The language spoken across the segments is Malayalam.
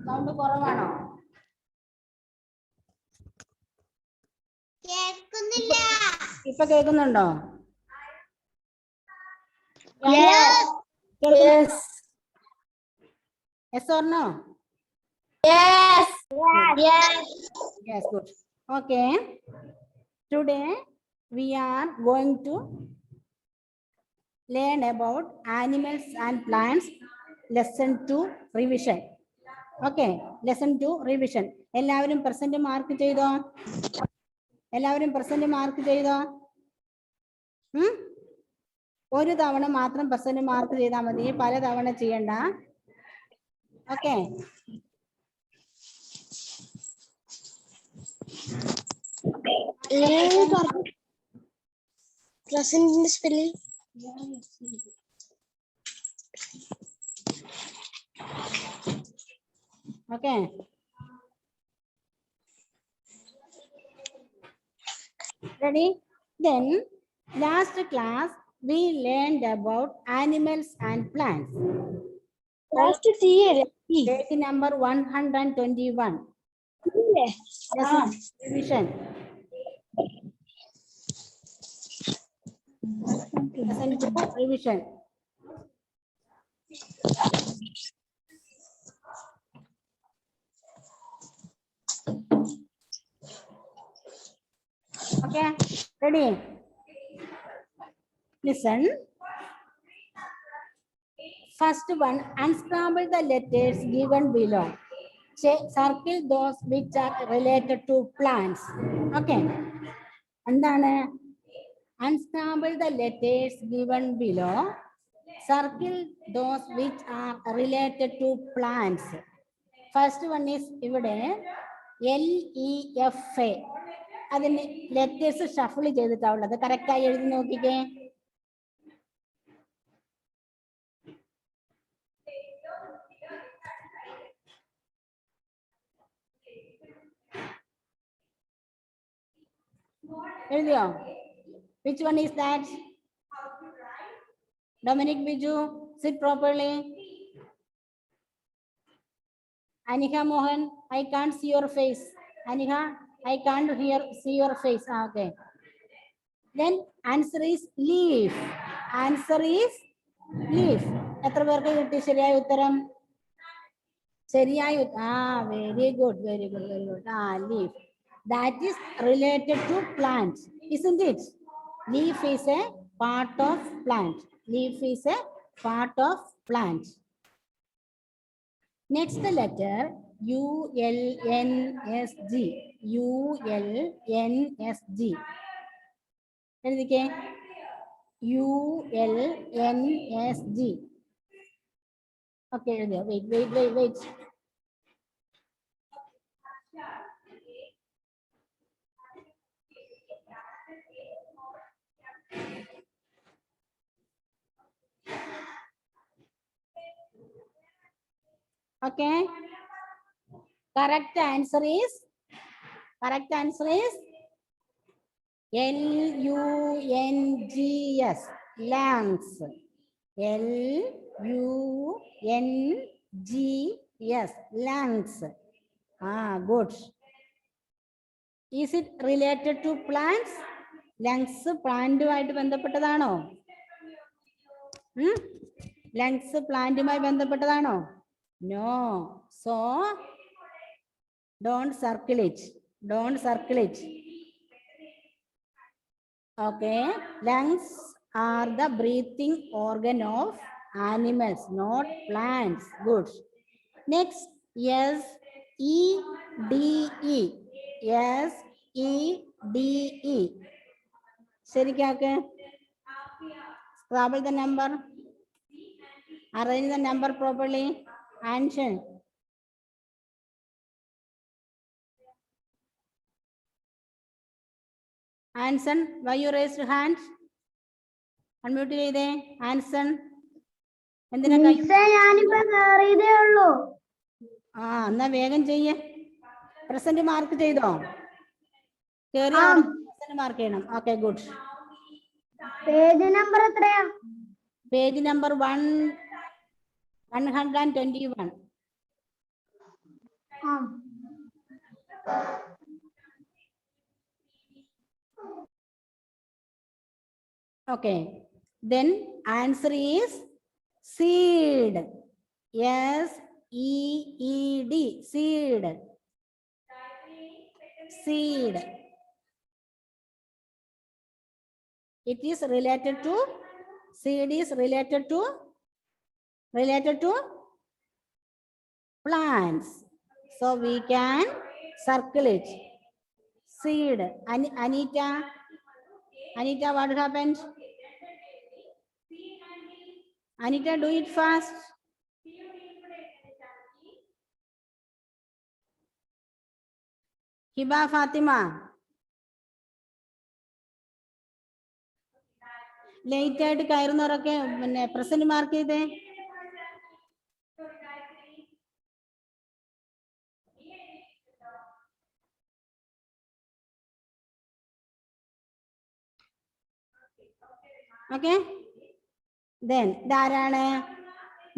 സൗണ്ട് കുറവാണോ? ഇപ്പൊ കേൾക്കുന്നുണ്ടോ? Yes or no? Yes. Yes, good. Okay. Today we are going to learn about animals and plants. Lesson 2 revision. Okay. Lesson 2 revision. എല്ലാവരും പ്രസന്റ് മാർക്ക് ചെയ്തോ? എല്ലാവരും പ്രസന്റ് മാർക്ക് ചെയ്തോ? ഒരു തവണ മാത്രം പ്രസന്റ് മാർക്ക് ചെയ്താൽ മതി, പല തവണ ചെയ്യണ്ട. ഓക്കെ. പ്രസന്റിന്റെ spelling Okay. Ready? Then last class we learned about animals and plants. Last theory. Page number 121. Revision. Lesson 2 revision. Okay, ready? Listen. First one, unscramble the letters given below. Circle those which are related to plants. Okay. എന്താണ്? Unscramble the letters given below. Circle those which are related to plants. First one is ഇവിടെ LEFA. അതിന് ലെറ്റേഴ്സ് ഷഫിൾ ചെയ്തിട്ടുള്ളത് കറക്റ്റായി എഴുതി നോക്കിക്കേ. എഴുതിയോ? Which one is that? Dominic Biju, sit properly. Anika Mohan, I can't see your face. Anika, I can't see your face. Okay. Then answer is leaf. Answer is leaf. എത്ര പേർക്ക് കിട്ടി ശരിയായ ഉത്തരം? ശരിയായ very good. Leaf. That is related to plants, isn't it? Leaf is a part of plant. Leaf is a part of plant. Next letter ULNSG. ULNSG. എഴുതിക്കേ. ULNSG. Okay, എഴുതിയോ? Wait. Okay. Correct answer is LUNGS. Lungs. LUNGS. Lungs. Good. Is it related to plants? Lungs പ്ലാന്റുമായിട്ട് ബന്ധപ്പെട്ടതാണോ? ലങ്സ് പ്ലാന്റുമായി ബന്ധപ്പെട്ടതാണോ? No. So don't circle it. Okay. Lungs are the breathing organ of animals, not plants. Good. Next, SEDE. SEDE. ശരിക്കാക്ക്. Scrabble the number. Arrange the number properly. Answer. Anson, why you raised your hand? Unmute ചെയ്തേ. Anson. എന്തിനാ ഞാനിപ്പോ കേറിയതേ ഉള്ളൂ. എന്നാ വേഗം ചെയ്യേ. പ്രസന്റ് മാർക്ക് ചെയ്തോ? കേറിയ പ്രസന്റ് മാർക്ക് ചെയ്യണം. Okay, good. പേജ് നമ്പർ എത്രയാ? Page number 1 121. Okay. Then answer is seed. S-E-E-D. Seed. Seed. It is related to, seed is related to plants. So we can circle it. Seed. Anita, what happened? Anita, do it fast. Hiba, Fatima. Late ആയിട്ട് കയറുന്നവരൊക്കെ പിന്നെ പ്രസന്റ് മാർക്ക് ചെയ്തേ. ഓക്കെ. ദെൻ ഇതാരാണ്?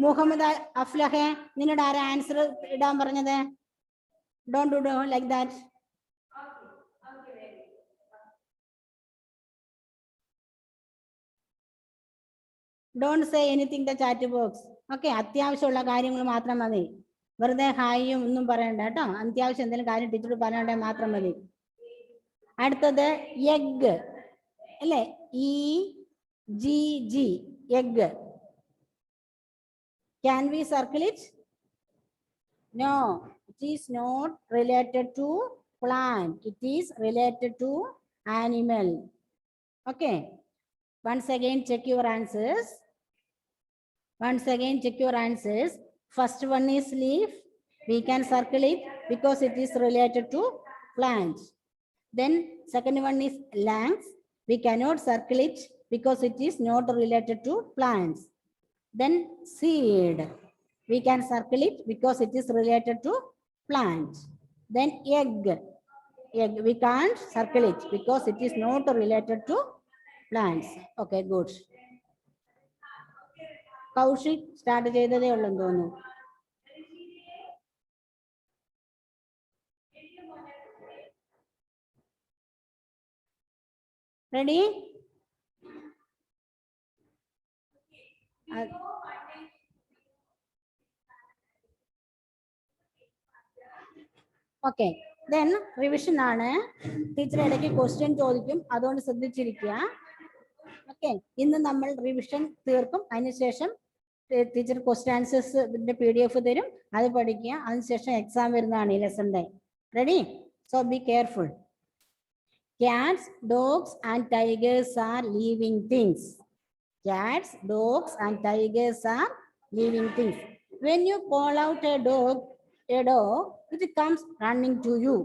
മുഹമ്മദ് അഫ്ലഹെ, നിന്നോട് ആരാ ആൻസർ ഇടാൻ പറഞ്ഞത്? Don't do like that. Don't say anything the chat box. Okay, അത്യാവശ്യമുള്ള കാര്യങ്ങൾ മാത്രം മതി. വെറുതെ ഹായും ഒന്നും പറയണ്ട കേട്ടോ. അത്യാവശ്യം എന്തെങ്കിലും കാര്യം ടീച്ചറോട് പറയണ്ടേ മാത്രം മതി. അടുത്തത് എഗ് അല്ലേ? E-G-G, egg. Can we circle it? No, it is not related to plant. It is related to animal. Okay. Once again, check your answers. First one is leaf. We can circle it because it is related to plant. Then second one is lungs. We cannot circle it because it is not related to plants. Then seed. We can circle it because it is related to plant. Then egg. We can't circle it because it is not related to plants. Okay, good. Kaushik start ചെയ്തതേ ഉള്ളെന്ന് തോന്നുന്നു. Ready? ഓക്കെ, ദെൻ റിവിഷൻ ആണ്. ടീച്ചർ ഇടയ്ക്ക് ക്വസ്റ്റ്യൻ ചോദിക്കും, അതുകൊണ്ട് ശ്രദ്ധിച്ചിരിക്കുക. ഓക്കെ, ഇന്ന് നമ്മൾ റിവിഷൻ തീർക്കും. അതിനുശേഷം ടീച്ചർ ക്വസ്റ്റ്യൻ ആൻസേഴ്സ് PDF തരും, അത് പഠിക്കുക. അതിനുശേഷം എക്സാം വരുന്നതാണ് ഈ ലെസണിന്റെ. Ready? So be careful. Cats, dogs and tigers are living things. Cats, dogs and tigers are living things. When you call out a dog, it comes running to you.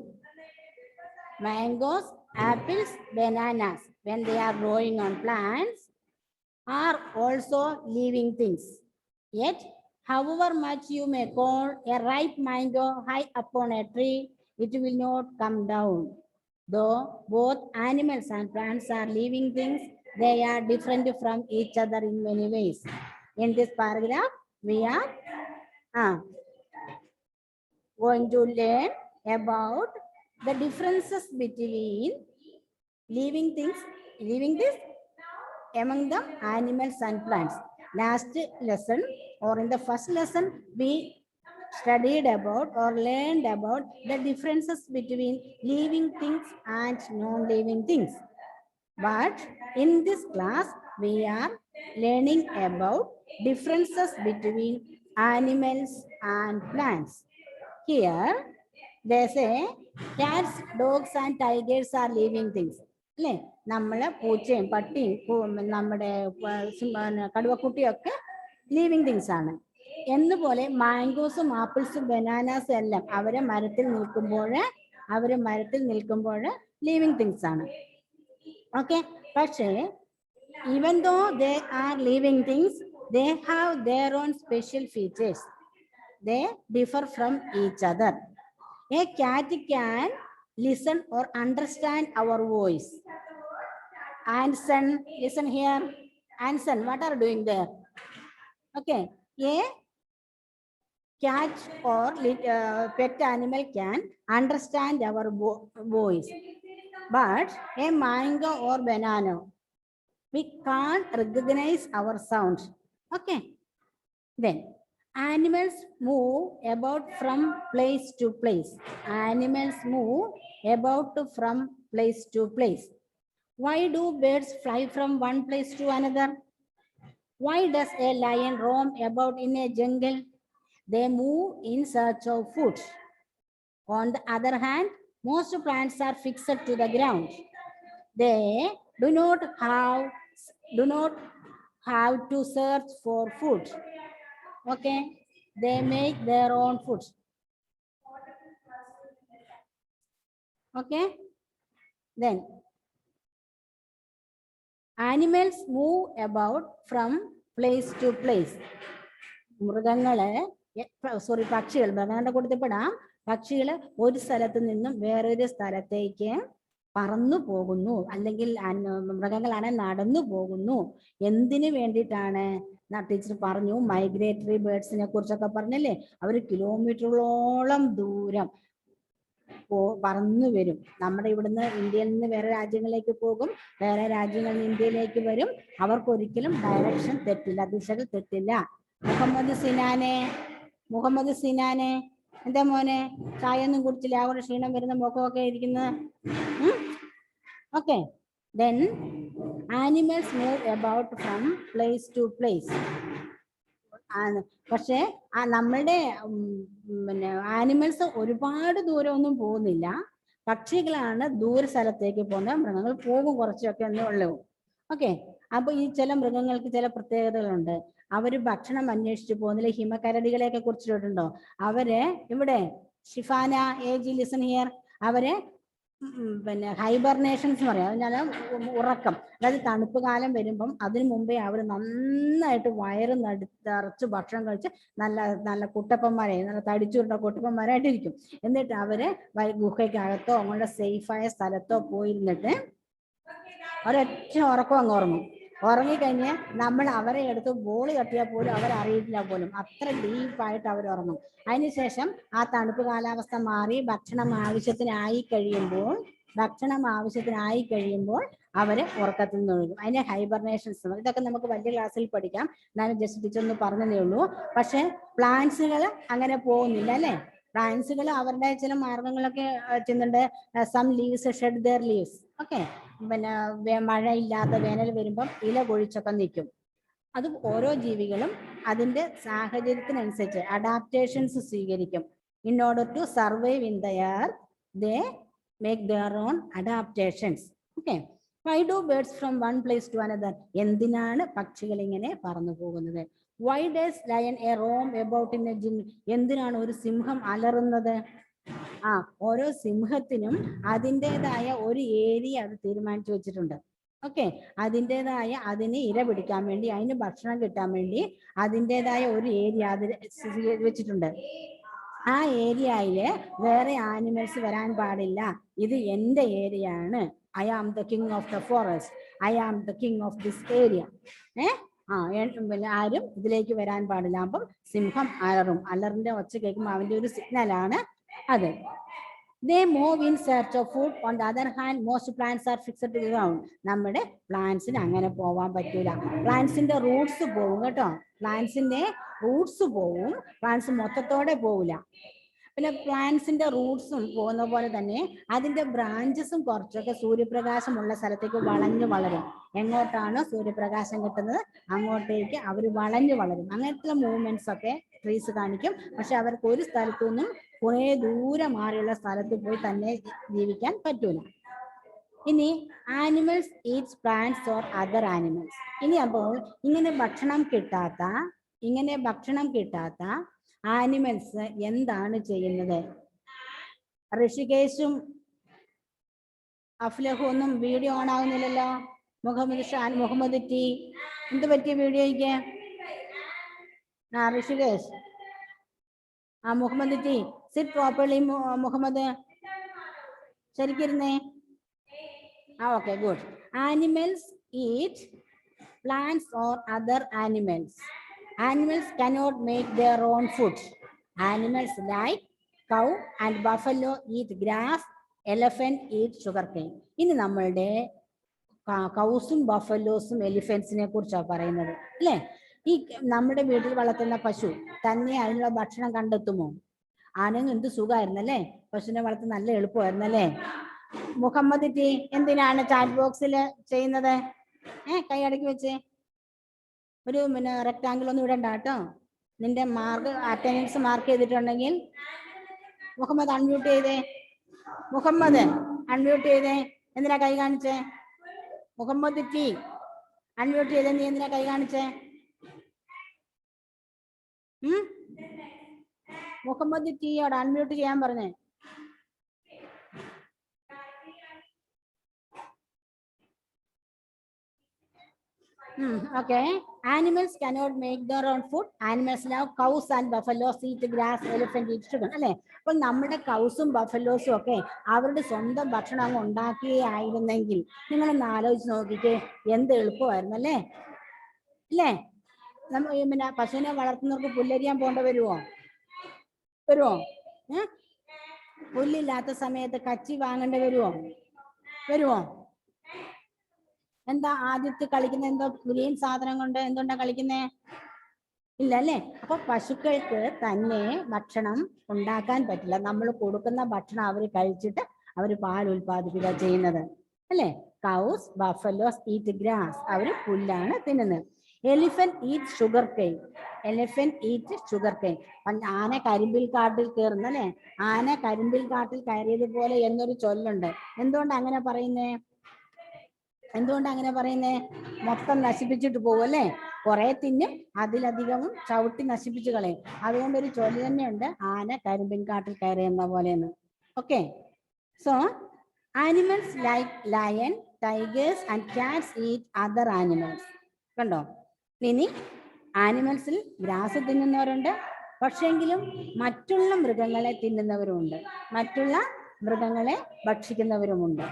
Mangoes, apples, bananas, when they are growing on plants, are also living things. Yet, however much you may call a ripe mango high upon a tree, it will not come down. Though both animals and plants are living things, they are different from each other in many ways. In this paragraph, we are going to learn about the differences between living things among the animals and plants. Last lesson, or in the first lesson, we studied about or learned about the differences between living things and non-living things. But in this class, we are learning about differences between animals and plants. Here, they say cats, dogs and tigers are living things. അല്ലേ? നമ്മള് പൂച്ചയും പട്ടിയും നമ്മുടെ കടുവക്കുട്ടിയൊക്കെ ലിവിങ് തിങ്സ് ആണ്. എന്നുപോലെ മാംഗോസും ആപ്പിൾസും ബനാനാസും എല്ലാം അവരെ മരത്തിൽ നിൽക്കുമ്പോൾ ലിവിങ് തിങ്സ് ആണ്. ഓക്കെ, പക്ഷേ even though they are living things, they have their own special features. They differ from each other. A cat can listen or understand our voice. Anson, listen here. Anson, what are you doing there? Okay, a cat or pet animal can understand our voice, but a mango or banana, we can't recognize our sound. Okay. Then animals move about from place to place. Animals move about from place to place. Why do birds fly from one place to another? Why does a lion roam about in a jungle? They move in search of food. On the other hand, most plants are fixed to the ground. They do not have to search for food. Okay, they make their own food. Okay, then animals move about from place to place. മൃഗങ്ങള് പക്ഷികൾ മൃഗങ്ങളുടെ കൂട്ടത്തിൽ പെടാം. പക്ഷികള് ഒരു സ്ഥലത്ത് നിന്നും വേറൊരു സ്ഥലത്തേക്ക് പറന്നു പോകുന്നു, അല്ലെങ്കിൽ മൃഗങ്ങളാണ് നടന്നു പോകുന്നു. എന്തിനു വേണ്ടിയിട്ടാണ്? ടീച്ചർ പറഞ്ഞു, മൈഗ്രേറ്ററി ബേർഡ്സിനെ കുറിച്ചൊക്കെ പറഞ്ഞല്ലേ. അവർ കിലോമീറ്ററുകളോളം ദൂരം പറന്നു വരും. നമ്മുടെ ഇവിടുന്ന് ഇന്ത്യയിൽ നിന്ന് വേറെ രാജ്യങ്ങളിലേക്ക് പോകും, വേറെ രാജ്യങ്ങളിൽ നിന്ന് ഇന്ത്യയിലേക്ക് വരും. അവർക്കൊരിക്കലും ഡയറക്ഷൻ തെറ്റില്ല, ദിശകൾ തെറ്റില്ല. മുഹമ്മദ് സിനാനെ എന്താ മോനെ, ചായൊന്നും കുടിച്ചില്ല, അവിടെ ക്ഷീണം വരുന്ന മുഖമൊക്കെ ഇരിക്കുന്നത്. Okay, then animals move about from place to place. പക്ഷേ നമ്മളുടെ പിന്നെ ആനിമൽസ് ഒരുപാട് ദൂരമൊന്നും പോകുന്നില്ല. പക്ഷികളാണ് ദൂര സ്ഥലത്തേക്ക് പോകുന്നത്. മൃഗങ്ങൾ പോകും കുറച്ചൊക്കെ എന്നേ ഉള്ളൂ. ഓക്കെ, അപ്പൊ ഈ ചില മൃഗങ്ങൾക്ക് ചില പ്രത്യേകതകളുണ്ട്. അവര് ഭക്ഷണം അന്വേഷിച്ചു പോകുന്നില്ല. ഹിമക്കരടികളെയൊക്കെ കുറിച്ചിട്ടുണ്ടോ? അവര് ഇവിടെ ഷിഫാന ഏജി ലിസൺ ഹിയർ, അവര് പിന്നെ ഹൈബർനേഷൻസ് എന്ന് പറയാം. അതിനാൽ ഉറക്കം, അതായത് തണുപ്പ് കാലം വരുമ്പം അതിനു മുമ്പേ അവർ നന്നായിട്ട് വയറ് നിറച്ച് ഭക്ഷണം കഴിച്ച് നല്ല നല്ല കുട്ടപ്പന്മാരെ, നല്ല തടിച്ചുരുണ്ട കുട്ടപ്പന്മാരായിട്ടിരിക്കും. എന്നിട്ട് അവര് ഗുഹയ്ക്കകത്തോ അങ്ങോട്ട് സേഫായ സ്ഥലത്തോ പോയിരുന്നിട്ട് ഒരൊറ്റ ഉറക്കം അങ്ങ് ഉറങ്ങും. ഉറങ്ങിക്കഴിഞ്ഞ് നമ്മൾ അവരെ എടുത്ത് ബോൾ തട്ടിയാൽ പോലും അവരറിയില്ല പോലും, അത്ര ഡീപ്പായിട്ട് അവർ ഉറങ്ങും. അതിനുശേഷം ആ തണുപ്പ് കാലാവസ്ഥ മാറി ഭക്ഷണം ആവശ്യത്തിനായി കഴിയുമ്പോൾ അവര് ഉറക്കത്തിൽ നിന്ന് ഒഴുകും. അതിനെ ഹൈബർനേഷൻസ്. ഇതൊക്കെ നമുക്ക് വലിയ ക്ലാസ്സിൽ പഠിക്കാം, എന്നാലും ജസ്റ്റ് ടീച്ചർ ഒന്ന് പറഞ്ഞതേ ഉള്ളൂ. പക്ഷെ പ്ലാന്റ്സുകൾ അങ്ങനെ പോകുന്നില്ല അല്ലേ. പ്ലാന്റ്സുകൾ അവരുടെ ചില മാർഗങ്ങളൊക്കെ ചെയ്യുന്നുണ്ട്. Some leaves shed their leaves. Okay, പിന്നെ മഴയില്ലാത്ത വേനൽ വരുമ്പം ഇല കൊഴിച്ചൊക്കെ നിൽക്കും. അത് ഓരോ ജീവികളും അതിൻ്റെ സാഹചര്യത്തിനനുസരിച്ച് അഡാപ്റ്റേഷൻസ് സ്വീകരിക്കും. In order to survive in the earth they make their own adaptations. Okay, why do birds from one place to another? എന്തിനാണ് പക്ഷികൾ ഇങ്ങനെ പറന്നു പോകുന്നത്? Why does lion a roam about in a gin? എന്തിനാണ് ഒരു സിംഹം അലറുന്നത്? ഓരോ സിംഹത്തിനും അതിൻ്റെതായ ഒരു ഏരിയ അത് തീരുമാനിച്ചു വെച്ചിട്ടുണ്ട്. ഓക്കെ, അതിൻ്റെതായ അതിന് ഇര പിടിക്കാൻ വേണ്ടി, അതിന് ഭക്ഷണം കിട്ടാൻ വേണ്ടി അതിൻ്റെതായ ഒരു ഏരിയ അതിൽ വെച്ചിട്ടുണ്ട്. ആ ഏരിയയില് വേറെ ആനിമൽസ് വരാൻ പാടില്ല. ഇത് എൻ്റെ ഏരിയ ആണ്. I am the king of the forest, I am the king of this area. പിന്നെ ആരും ഇതിലേക്ക് വരാൻ പാടില്ല. അപ്പം സിംഹം അലറും. അലറിന്റെ ഒച്ച കേൾക്കുമ്പോൾ അവന്റെ ഒരു സിഗ്നലാണ് അത്. They move in search of food. On the other hand, most plants are fixed to the ground. നമ്മുടെ പ്ലാന്റ്സിന് അങ്ങനെ പോവാൻ പറ്റൂല. പ്ലാന്റ്സിന്റെ റൂട്ട്സ് പോകും കേട്ടോ. പ്ലാന്റ്സിന്റെ റൂട്ട്സ് പോവും, പ്ലാന്റ്സ് മൊത്തത്തോടെ പോവില്ല. പിന്നെ പ്ലാന്റ്സിന്റെ റൂട്ട്സും പോകുന്ന പോലെ തന്നെ അതിന്റെ ബ്രാഞ്ചസും കുറച്ചൊക്കെ സൂര്യപ്രകാശമുള്ള സ്ഥലത്തേക്ക് വളഞ്ഞു വളരും. എങ്ങോട്ടാണോ സൂര്യപ്രകാശം കിട്ടുന്നത് അങ്ങോട്ടേക്ക് അവർ വളഞ്ഞു വളരും. അങ്ങനത്തെ മൂവ്മെന്റ്സ് ഒക്കെ ട്രീസ് കാണിക്കും. പക്ഷെ അവർക്ക് ഒരു സ്ഥലത്തു നിന്നും കുറെ ദൂരെ മാറിയുള്ള സ്ഥലത്ത് പോയി തന്നെ ജീവിക്കാൻ പറ്റൂല. ഇനി animals Eats plants or other animals. ഇനി അപ്പോൾ ഇങ്ങനെ ഭക്ഷണം കിട്ടാത്ത ആനിമൽസ് എന്താണ് ചെയ്യുന്നത്? ഋഷികേശും അഫ്ലഹും ഒന്നും വീഡിയോ ഓൺ ആകുന്നില്ലല്ലോ. മുഹമ്മദ് ടി, എന്ത് പറ്റിയ വീഡിയോയ്ക്ക്? Rishikesh, Muhammad T, sit properly Muhammad, ശരിക്കിരുന്നേ. Okay, good. Animals eat plants or other animals. Animals cannot make their own food. Animals like cow and buffalo eat grass, elephant eat sugarcane. ഇനി നമ്മളുടെ കൗസും ബഫലോസും എലിഫന്റ്സിനെ കുറിച്ചാണ് പറയുന്നത് അല്ലേ. ഈ നമ്മുടെ വീട്ടിൽ വളർത്തുന്ന പശു തന്നെ അതിനുള്ള ഭക്ഷണം കണ്ടെത്തുമോ? ആണെങ്കിൽ എന്ത് സുഖമായിരുന്നല്ലേ, പശുവിനെ വളർത്താൻ നല്ല എളുപ്പമായിരുന്നല്ലേ. മുഹമ്മദ് ടി എന്തിനാണ് ചാറ്റ് ബോക്സിൽ ചെയ്യുന്നത്? കൈ അടക്കി വെച്ച് ഒരു റെക്ടാങ്കിൾ ഒന്നും ഇടണ്ട കേട്ടോ. നിന്റെ മാർക്ക് അറ്റൻഡൻസ് മാർക്ക് ചെയ്തിട്ടുണ്ടെങ്കിൽ മുഹമ്മദ് അൺമ്യൂട്ട് ചെയ്തേ. മുഹമ്മദ് അൺമ്യൂട്ട് ചെയ്തേ. എന്തിനാ കൈ കാണിച്ചേ? മുഹമ്മദ് ടി അൺമ്യൂട്ട് ചെയ്തേ. നീ എന്തിനാ കൈ കാണിച്ചേ? മുഹമ്മദ് ടിയോട് അൺമ്യൂട്ട് ചെയ്യാൻ പറഞ്ഞേ. Okay. Animals cannot make their own food. Animals love cows and buffaloes eat grass, elephant eat sugar. അല്ലെ? അപ്പോൾ നമ്മുടെ കൗസും ബഫലോസും ഒക്കെ അവരുടെ സ്വന്തം ഭക്ഷണം അങ്ങ് ഉണ്ടാക്കിയായിരുന്നെങ്കിൽ നിങ്ങളൊന്ന് ആലോചിച്ച് നോക്കിക്കേ, എന്ത് എളുപ്പമായിരുന്നു അല്ലേ. അല്ലേ? പിന്നെ പശുവിനെ വളർത്തുന്നവർക്ക് പുല്ലരിയാൻ പോകേണ്ട വരുമോ? പുല്ലില്ലാത്ത സമയത്ത് കച്ചി വാങ്ങേണ്ടി വരുമോ? എന്താ ആദ്യത്തെ കളിക്കുന്ന എന്തോ ഗ്രീൻ സാധനം കൊണ്ട് എന്തുകൊണ്ടാ കളിക്കുന്നേ? ഇല്ല അല്ലേ. അപ്പൊ പശുക്കൾക്ക് തന്നെ ഭക്ഷണം ഉണ്ടാക്കാൻ പറ്റില്ല. നമ്മൾ കൊടുക്കുന്ന ഭക്ഷണം അവർ കഴിച്ചിട്ട് അവർ പാൽ ഉൽപ്പാദിപ്പിക്കുക ചെയ്യുന്നത് അല്ലേ. കൗസ് ബഫലോസ് ഈറ്റ് ഗ്രാസ്, അവർ പുല്ലാണ് തിന്നുന്നത്. Elephant eat sugar cane. ആന കരിമ്പിൽ കാട്ടിൽ കയറുന്ന അല്ലേ. ആന കരിമ്പിൽ കാട്ടിൽ കയറിയതുപോലെ എന്നൊരു ചൊല്ലുണ്ട്. എന്തുകൊണ്ട് അങ്ങനെ പറയുന്നേ? മൊത്തം നശിപ്പിച്ചിട്ട് പോകും അല്ലേ. കുറെ തിന്നും, അതിലധികവും ചവിട്ടി നശിപ്പിച്ചു കളയും. അതുകൊണ്ട് ഒരു ചൊല്ല് തന്നെയുണ്ട്, ആന കരിമ്പിൻ കാട്ടിൽ കയറിയെന്ന പോലെയെന്ന്. Okay. So animals like lion, tigers and cats eat other animals. കണ്ടോ? ഇനി ആനിമൽസിൽ ഗ്രാസ് തിന്നുന്നവരുണ്ട്, പക്ഷെങ്കിലും മറ്റുള്ള മൃഗങ്ങളെ തിന്നുന്നവരുമുണ്ട്, മറ്റുള്ള മൃഗങ്ങളെ ഭക്ഷിക്കുന്നവരുമുണ്ട്.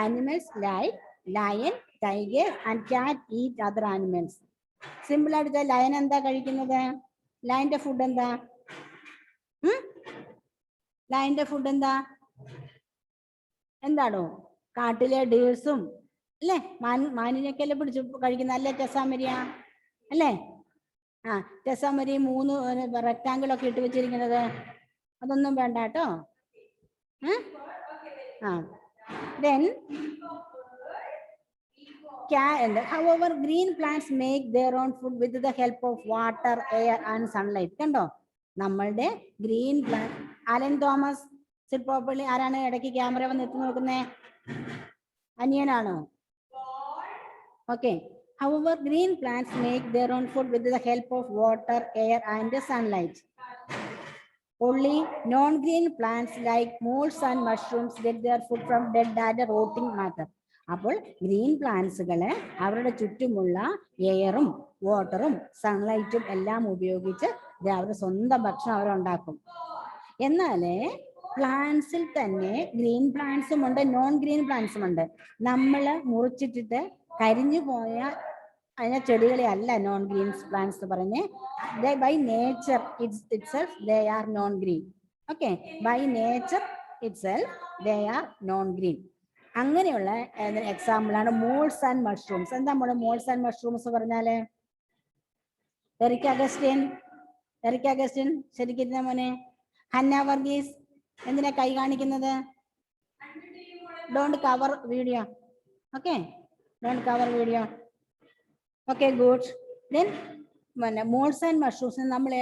Animals like lion, tiger and cat eat other animals. Simple ആയിട്ട് ലയൺ എന്താ കഴിക്കുന്നത്? ലയന്റെ ഫുഡ് എന്താ? എന്താണോ? കാട്ടിലെ ഡീഴ്സും അല്ലേ, മാനിനെയൊക്കെ അല്ലേ പിടിച്ച് കഴിക്കുന്ന അല്ലേ ടെസാമരിയ അല്ലേ. ടെസാമരി 3 റെക്ടാങ്കിളൊക്കെ ഇട്ട് വെച്ചിരിക്കുന്നത് അതൊന്നും വേണ്ട കേട്ടോ. Then however green plants make their own food with the help of water, air and sunlight. കണ്ടോ? നമ്മളുടെ green plant. Alan Thomas sit properly. ആരാണ് ഇടയ്ക്ക് ക്യാമറ വന്ന് എത്തി നോക്കുന്നേ? അനിയനാണോ? Okay. However green plants make their own food with the help of water, air and sunlight. Only non-green plants like molds and mushrooms get their food from dead and rotting matter. അപ്പോൾ ഗ്രീൻ പ്ലാന്റ്സുകള് അവരുടെ ചുറ്റുമുള്ള എയറും വാട്ടറും സൺലൈറ്റും എല്ലാം ഉപയോഗിച്ച് അവരുടെ സ്വന്തം ഭക്ഷണം അവരുണ്ടാക്കും. എന്നാലേ പ്ലാന്റ്സിൽ തന്നെ ഗ്രീൻ പ്ലാന്റ്സും ഉണ്ട്, നോൺ ഗ്രീൻ പ്ലാന്റ്സും ഉണ്ട്. നമ്മൾ മുറിച്ചിട്ടിട്ട് കരിഞ്ഞു പോയ അതിനെ ചെടികളെ അല്ല നോൺ ഗ്രീൻ പ്ലാന്റ്സ് പറഞ്ഞ്. By nature itself they are non green. Okay, by nature itself they are non green. അങ്ങനെയുള്ള എക്സാമ്പിൾ ആണ് മോൾസ് ആൻഡ് മഷ്റൂംസ്. എന്താ മോൾസ് ആൻഡ് മഷ്റൂംസ് പറഞ്ഞാല്? എറിക് അഗസ്റ്റിൻ ശരിക്കും മോനെ. ഹന്ന വർഗീസ് എന്തിനാ കൈ കാണിക്കുന്നത്? Don't cover video. Okay, don't cover video. Okay, good. Then moulds and mushrooms. നമ്മൾ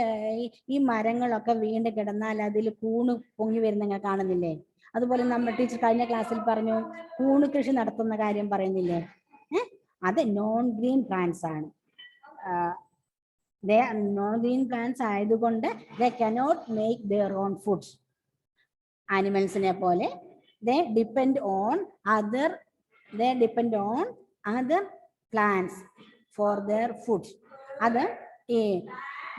ഈ മരങ്ങളൊക്കെ വീണ്ടും കിടന്നാൽ അതിൽ കൂണ് പൊങ്ങി വരുന്ന കാണുന്നില്ലേ? അതുപോലെ നമ്മൾ ടീച്ചർ കഴിഞ്ഞ ക്ലാസ്സിൽ പറഞ്ഞു കൂണ് കൃഷി നടത്തുന്ന കാര്യം പറയുന്നില്ലേ? അത് നോൺ ഗ്രീൻ പ്ലാന്റ്സ് ആണ്. നോൺ ഗ്രീൻ പ്ലാന്റ്സ് ആയതുകൊണ്ട് they cannot make their own foods. ആനിമൽസിനെ പോലെ they depend on other plants for their food. അത് ഈ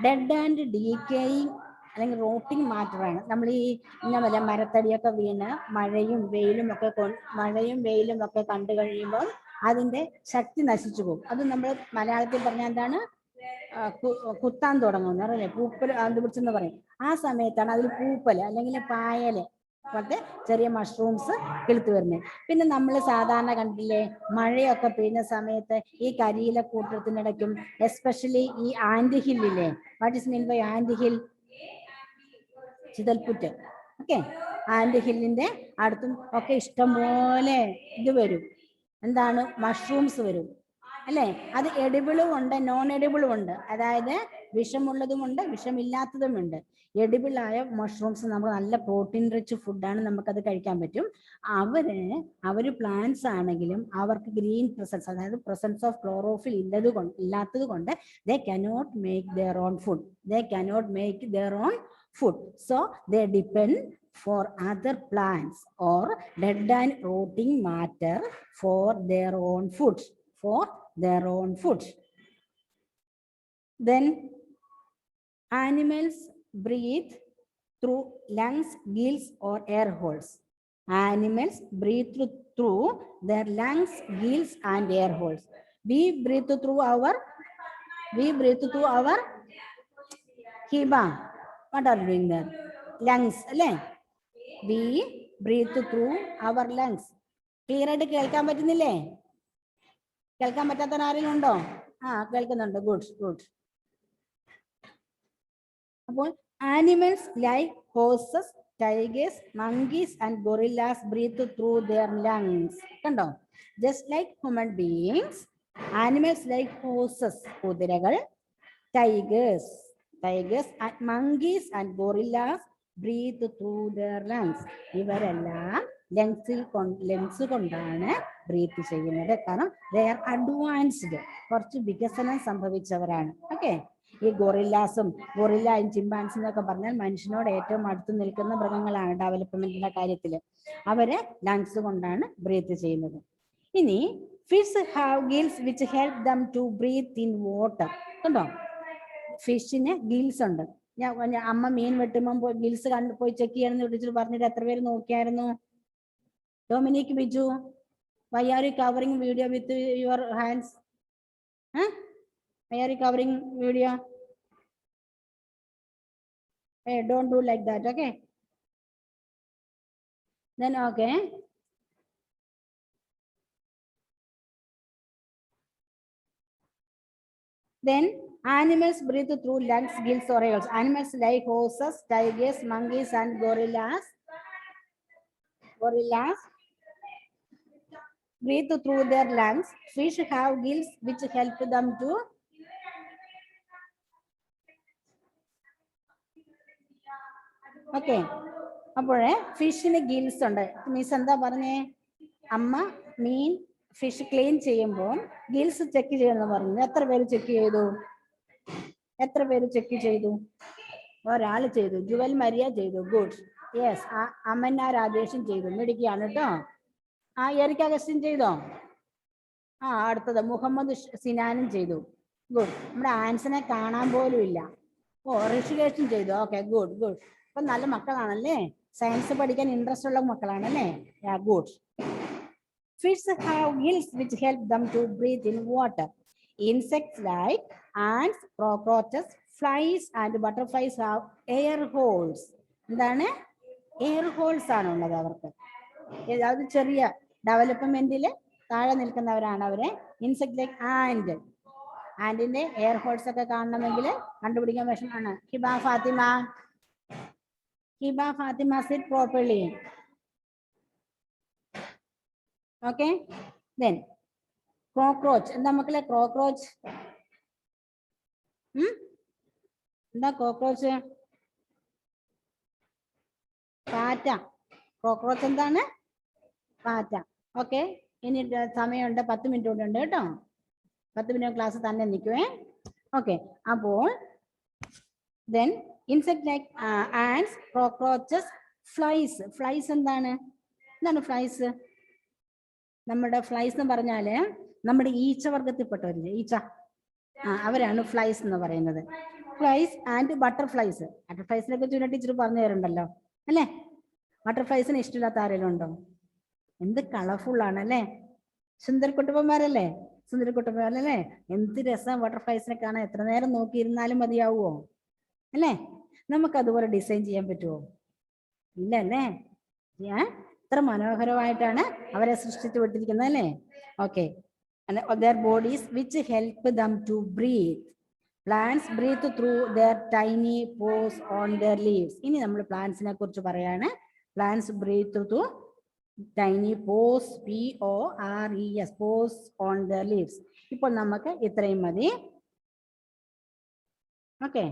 ഡെഡ് ആൻഡ് ഡീക്കേയിങ് അല്ലെങ്കിൽ റോട്ടിങ് മാറ്ററാണ്. നമ്മൾ ഈ ഇന്ന മരത്തടിയൊക്കെ വീണ് മഴയും വെയിലും ഒക്കെ കണ്ടു കഴിയുമ്പോൾ അതിന്റെ ശക്തി നശിച്ചു പോകും. അത് നമ്മൾ മലയാളത്തിൽ പറഞ്ഞാൽ എന്താണ്? കുത്താൻ തുടങ്ങുന്നു അല്ലേ, പൂപ്പൽ പിടിച്ചെന്ന് പറയും. ആ സമയത്താണ് അതിൽ പൂപ്പൽ അല്ലെങ്കിൽ പായല് പോലത്തെ ചെറിയ മഷ്റൂംസ് കിളുത്ത് വരുന്നത്. പിന്നെ നമ്മൾ സാധാരണ കണ്ടില്ലേ, മഴയൊക്കെ പെയ്യുന്ന സമയത്ത് ഈ കരിയില കൂട്ടത്തിനിടയ്ക്കും എസ്പെഷ്യലി ഈ ആൻഡ് ഹില്ലില്ലേ, what is mean by ant hill? ചിതൽപുറ്റ്. ഓക്കെ, ആൻഡ് ഹില്ലിന്റെ അടുത്തും ഒക്കെ ഇഷ്ടംപോലെ ഇത് വരും, എന്താണ്, മഷ്റൂംസ് വരും അല്ലേ. അത് എഡിബിളും ഉണ്ട്, നോൺ എഡിബിളും ഉണ്ട്. അതായത് വിഷമുള്ളതുമുണ്ട്, വിഷമില്ലാത്തതുമുണ്ട്. എഡിബിളായ മഷ്റൂംസ് നമുക്ക് നല്ല പ്രോട്ടീൻ റിച്ച് ഫുഡാണ്, നമുക്കത് കഴിക്കാൻ പറ്റും. അവര് പ്ലാന്റ്സ് ആണെങ്കിലും അവർക്ക് ഗ്രീൻ പ്രസൻസ്, അതായത് പ്രസൻസ് ഓഫ് ക്ലോറോഫിൽ ഇല്ലാത്തത് കൊണ്ട് they cannot make their own food. They cannot make their own food. So they depend for other plants or dead and rotting matter for their own food. For their own food. Then animals breathe through lungs, gills or air holes. Animals breathe through their lungs, gills and air holes. We breathe through our hiba. What are we doing there? Lungs, alle? We breathe through our lungs. Clear ആയിട്ട് കേൾക്കാൻ പറ്റുന്നില്ലേ? കേൾക്കാൻ പറ്റാത്ത ആരെങ്കിലും ഉണ്ടോ? കേൾക്കുന്നുണ്ട്. ഗുഡ്. അപ്പോൾ animals like horses, tigers, monkeys and gorillas breathe through their lungs. കണ്ടോ? Just like human beings, animals like horses, കുതിരകൾ, tigers and monkeys and gorillas breathe through their lungs. ഇവരെല്ലാം ലങ്സ് കൊണ്ടാണ് ബ്രീത്ത് ചെയ്യുന്നത്. കാരണം they are advanced, കുറച്ച് വികസനം സംഭവിച്ചവരാണ്. ഓക്കെ, ഈ ഗൊറില്ലയും ചിമ്പാൻസിയും എന്നൊക്കെ പറഞ്ഞാൽ മനുഷ്യനോട് ഏറ്റവും അടുത്ത് നിൽക്കുന്ന മൃഗങ്ങളാണ് ഡെവലപ്മെന്റിന്റെ കാര്യത്തിൽ. അവര് ലങ്സ് കൊണ്ടാണ് ബ്രീത്ത് ചെയ്യുന്നത്. ഇനി fish have gills which help them to breathe in water. കണ്ടോ, ഫിഷിന് ഗിൽസ് ഉണ്ട്. അമ്മ മീൻ വെട്ടുമ്പോൾ ഗിൽസ് പോയി ചെക്ക് ചെയ്യണമെന്ന് വിളിച്ചിട്ട് പറഞ്ഞിട്ട് എത്ര പേര് നോക്കിയായിരുന്നു? Dominic, Biju, why are you covering video with your hands? Why are you covering video? Hey, don't do like that, okay? Then okay. Then animals breathe through lungs, gills or air holes. Animals like horses, tigers, monkeys and gorillas breathe through their lungs. Fish have gills which help them to okay. അപ്പോഴേ ഫിഷിന് ഗിൽസ് ഉണ്ട്. മീൻസ് എന്താ പറഞ്ഞേ? അമ്മ മീൻ ഫിഷ് ക്ലീൻ ചെയ്യുമ്പോൾ ഗിൽസ് ചെക്ക് ചെയ്യുമെന്ന് പറഞ്ഞു. എത്ര പേര് ചെക്ക് ചെയ്തു? ഒരാൾ ചെയ്തു. ജുവൽ മരിയ ചെയ്തു. ഗുഡ്. യെസ്, അമന്ന രാജേഷും ചെയ്തു. മിടുക്കിയാണ് കേട്ടോ. എറിക്ക അഗസ്റ്റിൻ ചെയ്തോ? അടുത്തത് മുഹമ്മദ് സിനാനും ചെയ്തു. ഗുഡ്. നമ്മുടെ ആൻസിനെ കാണാൻ പോലും ഇല്ല. ഋഷികേഷും ചെയ്തു. Okay, good. അപ്പൊ നല്ല മക്കളാണല്ലേ, സയൻസ് പഠിക്കാൻ ഇൻട്രസ്റ്റ് ഉള്ള മക്കളാണല്ലേ. Good. Fish have gills which help them to breathe in water. Insects like ants, cockroaches, flies and butterflies have air holes. എന്താണ്? എയർ ഹോൾസ് ആണ് ഉള്ളത് അവർക്ക്. അതായത് ചെറിയ ഡെവലപ്മെന്റിൽ താഴെ നിൽക്കുന്നവരാണ് അവരെ. ഇൻസെക്ട് ലൈക്ക് ആൻഡിന്റെ എയർ ഹോൾസ് ഒക്കെ കാണണമെങ്കിൽ കണ്ടുപിടിക്കാൻ വിഷമാണ്. Hiba Fathima sit properly. ഓക്കെ. Then cockroach. എന്താ മക്കളെ കോക്രോച്ച്? എന്താ കോക്രോച്ച്? പാറ്റ. കോക്രോച്ച് എന്താണ്? പാറ്റ. ഓക്കെ, ഇനി സമയമുണ്ട്, 10 മിനിറ്റ് കൂടെ ഉണ്ട് കേട്ടോ. 10 മിനിറ്റ് ക്ലാസ് തന്നെ നിൽക്കുവേ. ഓക്കെ, അപ്പോൾ then insect like ants, cockroaches, flies എന്താണ് ഫ്ലൈസ്? നമ്മുടെ ഫ്ലൈസ് എന്ന് പറഞ്ഞാല് നമ്മുടെ ഈച്ച വർഗത്തിൽപ്പെട്ടവരില്ലേ, ഈച്ച, അവരാണ് ഫ്ലൈസ് എന്ന് പറയുന്നത്. Flies and butterflies. ബട്ടർഫ്ലൈസിനൊക്കെ ചുരുട്ടി ടീച്ചർ പറഞ്ഞു തരുന്നുണ്ടല്ലോ അല്ലേ. ബട്ടർഫ്ലൈസിന് ഇഷ്ടമില്ലാത്ത ആരെങ്കിലും ഉണ്ടോ? എന്ത് കളർഫുൾ ആണല്ലേ, സുന്ദര കുട്ടുപ്പന്മാരല്ലേ. സുന്ദരക്കുട്ടൻ പോലെ അല്ലേ? എന്ത് രസം ബട്ടർഫ്ലൈസിനെ കാണാൻ, എത്ര നേരം നോക്കിയിരുന്നാലും മതിയാവുമോ അല്ലേ? നമുക്ക് അതുപോലെ ഡിസൈൻ ചെയ്യാൻ പറ്റുമോ? ഇല്ല അല്ലേ? ഇത്ര മനോഹരമായിട്ടാണ് അവരെ സൃഷ്ടിച്ചു വിട്ടിരിക്കുന്നത് അല്ലേ? Okay. their bodies which help them to breathe. Plants breathe through their tiny pores on their leaves. ഇനി നമ്മൾ പ്ലാന്റ്സിനെ കുറിച്ച് പറയാണ്. Plants breathe through tiny pores, P-O-R-E-S, pores on their leaves. ഇപ്പോൾ നമുക്ക് ഇത്രയും മതി. ഓക്കെ.